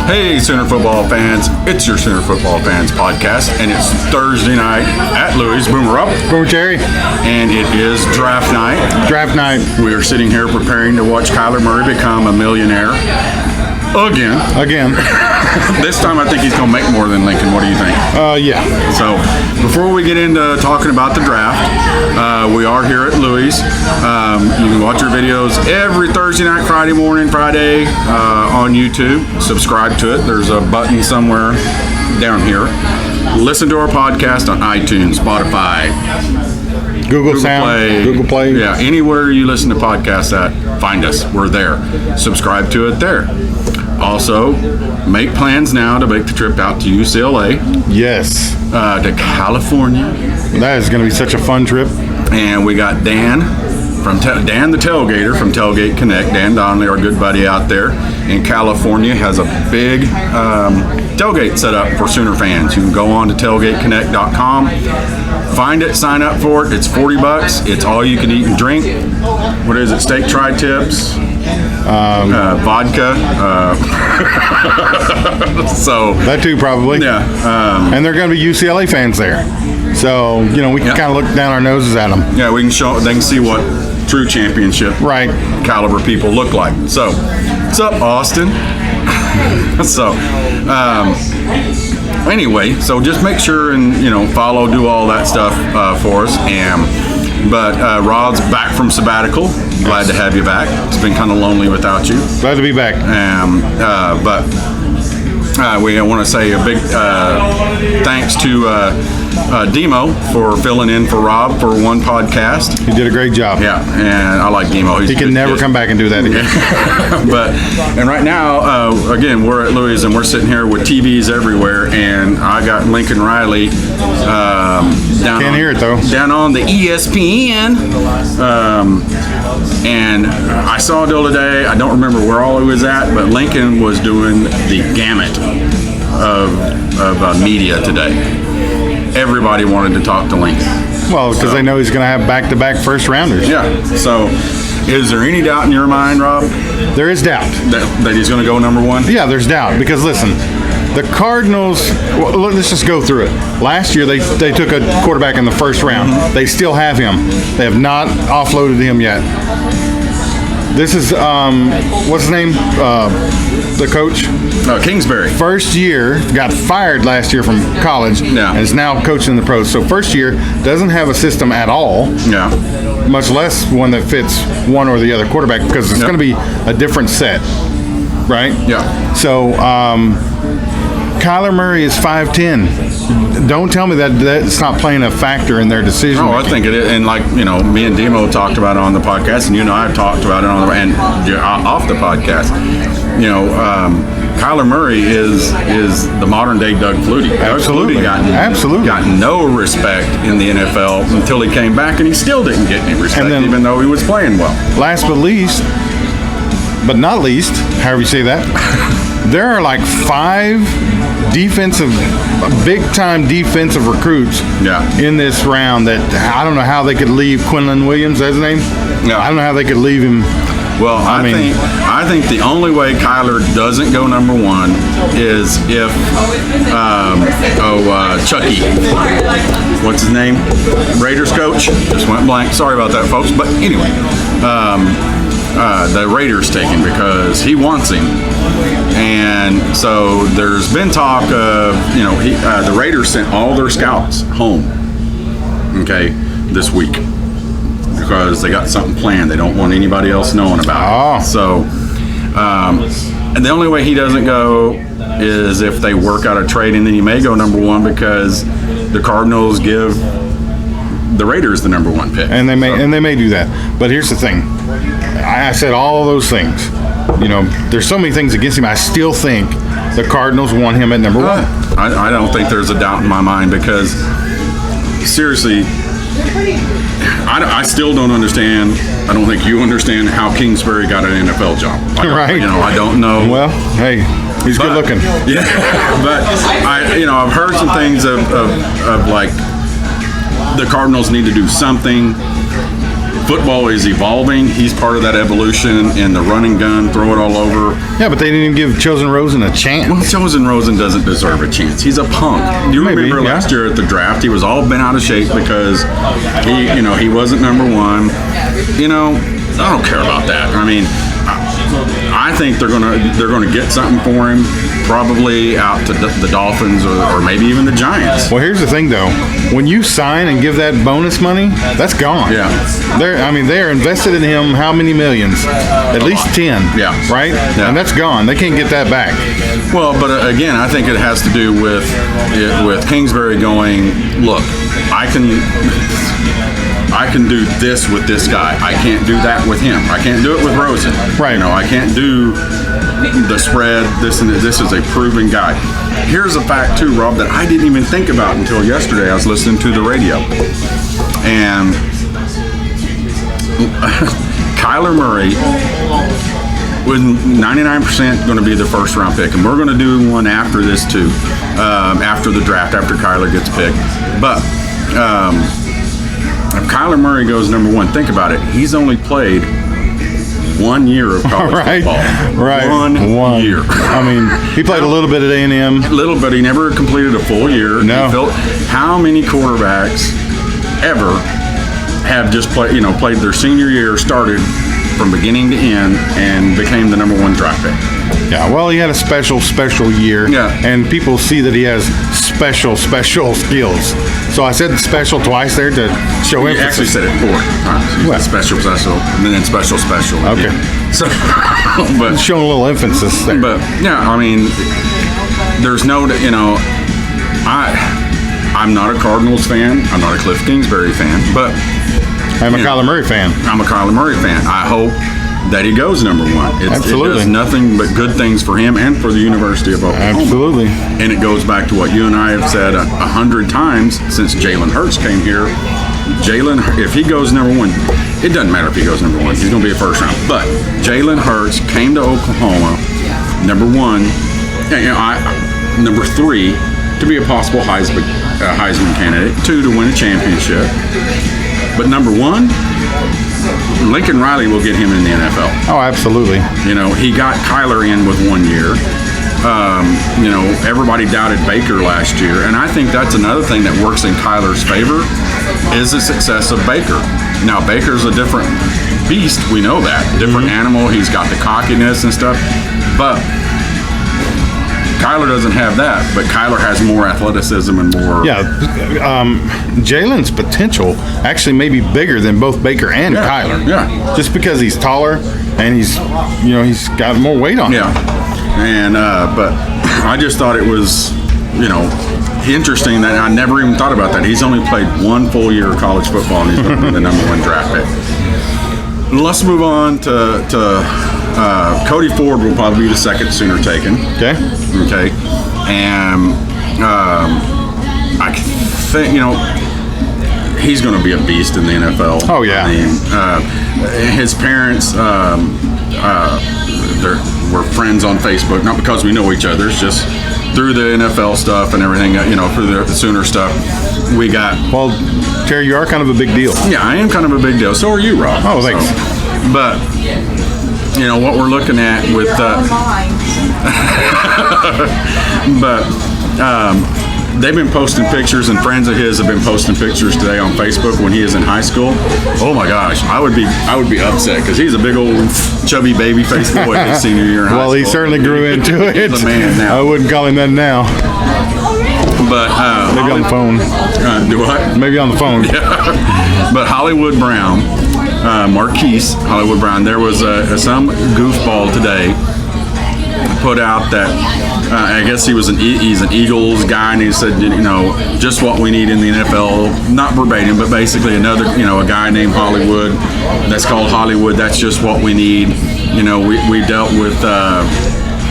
Hey, Sooner football fans. It's your Sooner football fans podcast, and it's Thursday night at Louie's. Boomer up. Boomer Jerry. And it is draft night. Draft night. We are sitting here preparing to watch Kyler Murray become a millionaire. Again. This time I think he's going to make more than Lincoln. What do you think? Yeah. So, before we get into talking about the draft, we are here at Louie's. You can watch our videos every Thursday night, Friday morning, Friday on YouTube. Subscribe to it. There's a button somewhere down here. Listen to our podcast on iTunes, Spotify, Google Sound, Google Play. Yeah, anywhere you listen to podcasts at, find us. We're there. Subscribe to it there. Also, make plans now to make the trip out to UCLA. Yes. To California. That is going to be such a fun trip. And we got Dan Dan the Tailgater from Tailgate Connect. Dan Donnelly, our good buddy out there in California, has a big tailgate set up for Sooner fans. You can go on to tailgateconnect.com, find it, sign up for it. It's $40. It's all you can eat and drink. What is it? Steak tri-tips, vodka. So that too, probably. Yeah. And they're going to be UCLA fans there. So, we can kind of look down our noses at them. Yeah, we can show. They can see what true championship caliber people look like. So, what's up, Austin? So, anyway, so just make sure and follow, do all that stuff for us. But Rod's back from sabbatical. Glad to have you back. It's been kind of lonely without you. Glad to be back. But we want to say a big thanks to Demo for filling in for Rob for one podcast. He did a great job. Yeah, and I like Demo. He can never come back and do that again. And right now, again, we're at Louie's and we're sitting here with TVs everywhere, and I got Lincoln Riley hear it though. Down on the ESPN. And I saw it the other day. I don't remember where all he was at, but Lincoln was doing the gamut of media today. Everybody wanted to talk to Lincoln. Well, because they know he's going to have back-to-back first-rounders. Yeah. So, is there any doubt in your mind, Rob? There is doubt. That he's going to go number one? Yeah, there's doubt. Because, listen, the Cardinals, well, let's just go through it. Last year, they took a quarterback in the first round. Mm-hmm. They still have him. They have not offloaded him yet. This is, what's his name? The coach? Kingsbury. First year, got fired last year from college, and is now coaching the pros. So first year, doesn't have a system at all, much less one that fits one or the other quarterback, because it's going to be a different set, right? Yeah. So Kyler Murray is 5'10". Don't tell me that's not playing a factor in their decision. Oh, I think it is. And like, me and Demo talked about it on the podcast, and I've talked about it off the podcast. Kyler Murray is the modern day Doug Flutie. Absolutely. Doug Flutie got no respect in the NFL until he came back, and he still didn't get any respect, even though he was playing well. Last but not least, however you say that, there are like 5 big-time defensive recruits in this round that I don't know how they could leave Quinlan Williams, that's his name? Yeah. I don't know how they could leave him. Well, I think the only way Kyler doesn't go number one is if Chucky, what's his name? Raiders coach, just went blank. Sorry about that, folks. But anyway, the Raiders take him because he wants him. And so there's been talk of, the Raiders sent all their scouts home, this week, because they got something planned. They don't want anybody else knowing about it. So, and the only way he doesn't go is if they work out a trade, and then he may go number one because the Cardinals give the Raiders the number one pick. And they may do that. But here's the thing. I said all of those things. There's so many things against him. I still think the Cardinals want him at number one. I don't think there's a doubt in my mind, because seriously, I still don't understand. I don't think you understand how Kingsbury got an NFL job. Right. I don't know. Well, hey, he's good looking. Yeah. But I've heard some things of like the Cardinals need to do something football is evolving. He's part of that evolution in the run and gun, throw it all over. Yeah, but they didn't even give Chosen Rosen a chance. Well, Chosen Rosen doesn't deserve a chance. He's a punk. Do you remember last year at the draft? He was all bent out of shape because he wasn't number one. I don't care about that. I mean, I think they're gonna get something for him, probably out to the Dolphins or maybe even the Giants. Well, here's the thing, though. When you sign and give that bonus money, that's gone. Yeah. They're invested in him how many millions? At least 10. Yeah. Right? Yeah. And that's gone. They can't get that back. Well, but again, I think it has to do with Kingsbury going, look, I can do this with this guy. I can't do that with him. I can't do it with Rosen. Right. I can't do the spread. This is a proven guy. Here's a fact too, Rob, that I didn't even think about until yesterday. I was listening to the radio, and Kyler Murray was 99% going to be the first round pick, and we're going to do one after this too, after the draft, after Kyler gets picked. But if Kyler Murray goes number one, think about it. He's only played 1 year of college football. Right. One year. I mean, he played a little bit at A&M. Little, but he never completed a full year. No. How many quarterbacks ever have just played their senior year, started from beginning to end, and became the number one draft pick? Yeah, well, he had a special year. Yeah. And people see that he has special skills. So I said special twice there to show You actually emphasis. said it 4 times. What? Special, and then special. Okay. So, but Showing a little emphasis there. But yeah, I mean, there's no, I'm not a Cardinals fan. I'm not a Cliff Kingsbury fan, but I'm a Kyler Murray fan. I'm a Kyler Murray fan. I hope that he goes number one. Absolutely. It does nothing but good things for him and for the University of Oklahoma. Absolutely. And it goes back to what you and I have said 100 times since Jalen Hurts came here. If he goes number one, it doesn't matter if he goes number one. He's going to be a first round. But Jalen Hurts came to Oklahoma, number one, number 3 to be a possible Heisman candidate, 2 to win a championship. But number 1, Lincoln Riley will get him in the NFL. Oh, absolutely. He got Kyler in with 1 year. Everybody doubted Baker last year, and I think that's another thing that works in Kyler's favor is the success of Baker. Now, Baker's a different beast. We know that. Different animal. He's got the cockiness and stuff, but Kyler doesn't have that, but Kyler has more athleticism and more. Yeah, Jalen's potential actually may be bigger than both Baker and Kyler. Yeah, just because he's taller and he's got more weight on him. Yeah, and but I just thought it was interesting that I never even thought about that. He's only played 1 full year of college football, and he's going to be the number 1 draft pick. Let's move on to Cody Ford will probably be the second Sooner taken. Okay. And I think, he's going to be a beast in the NFL. Oh, yeah. I mean, his parents we're friends on Facebook, not because we know each other, it's just through the NFL stuff and everything, through the Sooner stuff. We got... Well, Terry, you are kind of a big deal. Yeah, I am kind of a big deal. So are you, Rob. Oh, thanks. But... what we're looking at with they've been posting pictures, and friends of his have been posting pictures today on Facebook when he is in high school. Oh my gosh, I would be upset because he's a big old chubby baby face boy his senior year in high school. Well, he certainly grew into it. He's a man now. I wouldn't call him that now. But maybe on the phone. Do what? Maybe on the phone. Yeah. But Hollywood Brown, Marquise Hollywood Brown, there was some goofball today put out that I guess he's an Eagles guy, and he said, just what we need in the NFL, not verbatim, but basically another, a guy named Hollywood that's called Hollywood. That's just what we need. We dealt with.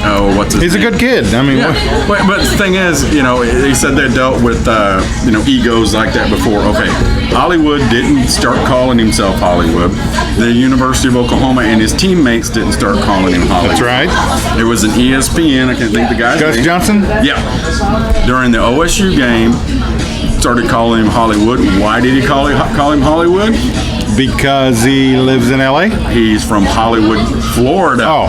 What's his He's name? a good kid. I mean, yeah. But the thing is, he said they dealt with, egos like that before. Okay, Hollywood didn't start calling himself Hollywood. The University of Oklahoma and his teammates didn't start calling him Hollywood. That's right. It was an ESPN. I can't think the guy's Gus name. Johnson? Yeah. During the OSU game, started calling him Hollywood. Why did he call him Hollywood? Because he lives in L.A.? He's from Hollywood, Florida. Oh.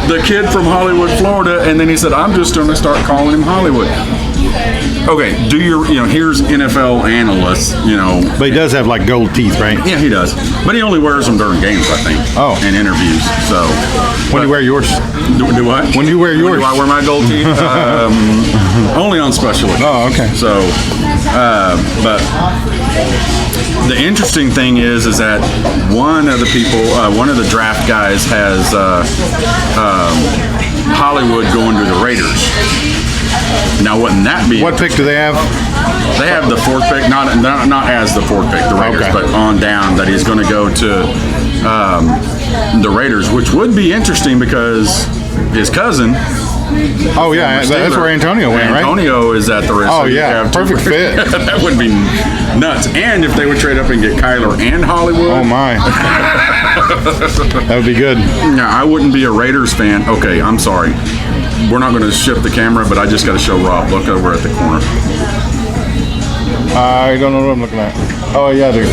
The kid from Hollywood, Florida, and then he said, I'm just going to start calling him Hollywood. Okay, here's NFL analysts, But he does have like gold teeth, right? Yeah, he does. But he only wears them during games, I think. Oh. And interviews, so. When do you wear yours? Do what? When do you wear yours? When do I wear my gold teeth? Only on special occasions. Oh, okay. So, but the interesting thing is that one of the draft guys has Hollywood going to the Raiders. Now, wouldn't that be? What pick do they have? They have the fourth pick, not as the fourth pick, the Raiders, Okay. but on down that he's going to go to the Raiders, which would be interesting because his cousin. Oh yeah, that's where Antonio went, right? Antonio is at the Raiders. Oh yeah, perfect fit. That would be nuts. And if they would trade up and get Kyler and Hollywood. Oh my. That would be good. Now, I wouldn't be a Raiders fan. Okay, I'm sorry. We're not going to shift the camera, but I just got to show Rob. Look over at the corner. I don't know what I'm looking at. Oh yeah, I do.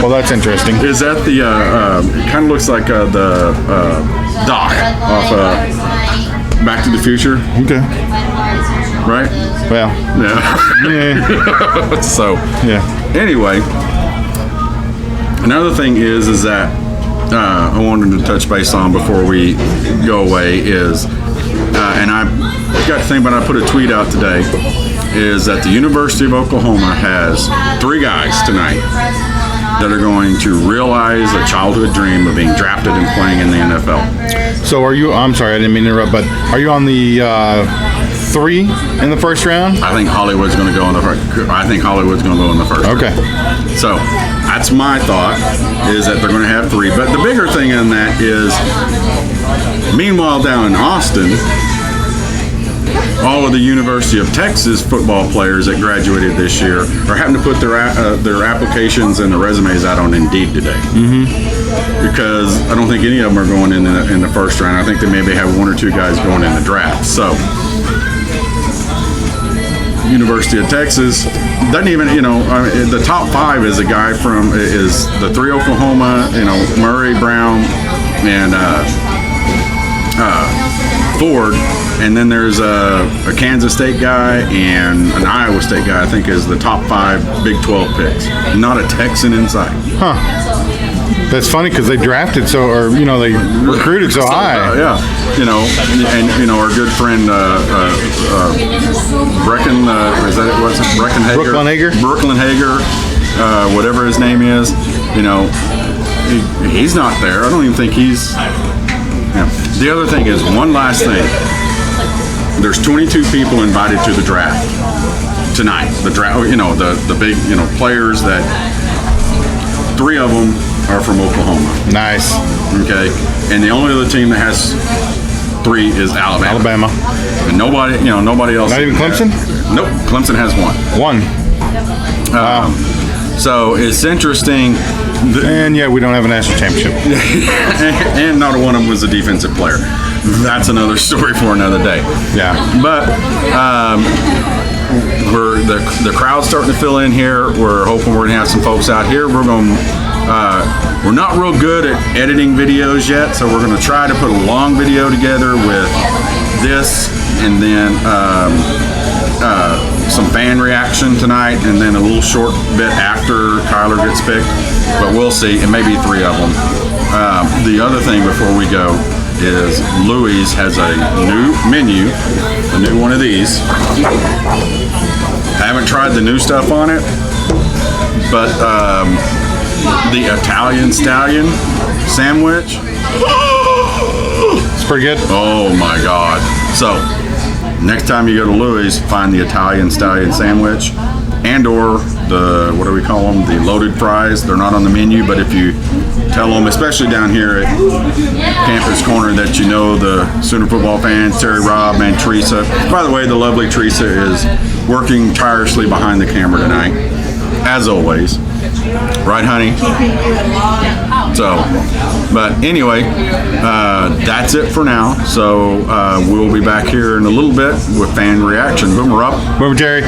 Well, that's interesting. Is that the? It kind of looks like the Doc off Back to the Future. Okay. Right? Well. Yeah. So. Yeah. Anyway, another thing is that I wanted to touch base on before we go away is, and I got to think, but I put a tweet out today, is that the University of Oklahoma has 3 guys tonight that are going to realize a childhood dream of being drafted and playing in the NFL. So are you? I'm sorry, I didn't mean to interrupt, but are you on the 3 in the first round? I think Hollywood's going to go in the first. I think Hollywood's going to go in the first. Okay. Round. So that's my thought, is that they're going to have 3. But the bigger thing in that is, meanwhile down in Austin, all of the University of Texas football players that graduated this year are having to put their applications and their resumes out on Indeed today. Mm-hmm. Because I don't think any of them are going in the first round. I think they maybe have 1 or 2 guys going in the draft. So University of Texas doesn't even, the top 5 is a guy is the 3 Oklahoma, Murray, Brown, and Ford, and then there's a Kansas State guy and an Iowa State guy, I think, is the top 5 Big 12 picks. Not a Texan inside. Huh. That's funny because they drafted they recruited so high. Yeah, and our good friend Brecken, is that it? What's it? Brooklyn Hager, whatever his name is. He's not there. I don't even think he's. Yeah. The other thing is, one last thing. There's 22 people invited to the draft tonight. The draft, the big, players that 3 of them are from Oklahoma. Nice. Okay. And the only other team that has 3 is Alabama. And nobody else. Not even Clemson? Nope. Clemson has 1. Wow. So it's interesting. And yet we don't have a national championship. And not one of them was a defensive player. That's another story for another day. Yeah. But the crowd's starting to fill in here. We're hoping we're going to have some folks out here. We're not real good at editing videos yet, so we're going to try to put a long video together with this, and then some fan reaction tonight, and then a little short bit after Kyler gets picked. But we'll see. It may be 3 of them. The other thing before we go is Louie has a new menu, a new one of these. I haven't tried the new stuff on it, but the Italian Stallion sandwich. It's pretty good. Oh my God. So next time you go to Louie's, find the Italian Stallion sandwich and or the, what do we call them, the loaded fries. They're not on the menu, but if you tell them, especially down here at Campus Corner, that the Sooner football fans, Terry, Rob, and Teresa. By the way, the lovely Teresa is working tirelessly behind the camera tonight, as always. Right, honey? So, but anyway, that's it for now. So we'll be back here in a little bit with fan reaction. Boomer up. Boomer Terry.